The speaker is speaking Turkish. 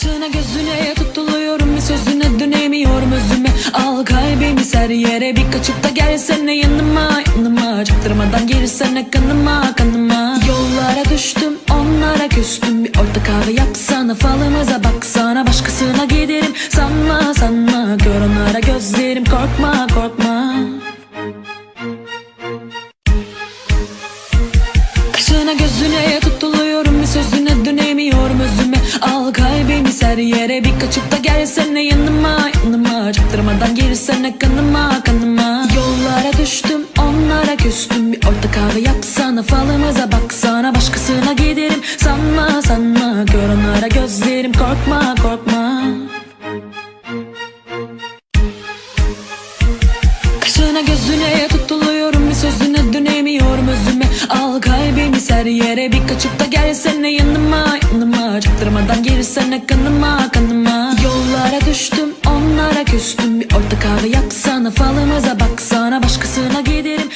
Kaşına gözüne tutuluyorum, bir sözüne dönemiyorum özüme. Al kalbimi ser yere, bir kaçıp da gelsene yanıma, yanıma. Çaktırmadan girsene kanıma, kanıma. Yollara düştüm, onlara küstüm. Bir orta kahve yapsana, falımıza baksana. Başkasına giderim sanma, sanma. Gör onlara gözlerim, korkma, korkma. Kaşına gözüne tutuluyorum, bir sözüne dönemiyorum özüme. Al kalbimi ser yere, bir kaçıp da gelsene yanıma, yanıma. Çaktırmadan girsene kanıma, kanıma. Yollara düştüm, onlara küstüm. Bir orta kahve yapsana, falımıza baksana. Başkasına giderim sanma, sanma. Gör onlara gözlerim, korkma, korkma. Kaşına gözüne tutuluyorum, bir sözüne dönemiyorum özüme. Al kalbimi ser yere, bir kaçıp da gelsene yanıma, yanıma. Çaktırmadan girsene kanıma, kanıma. Yollara düştüm, onlara küstüm. Bir orta kahve yapsana, falımıza baksana. Başkasına giderim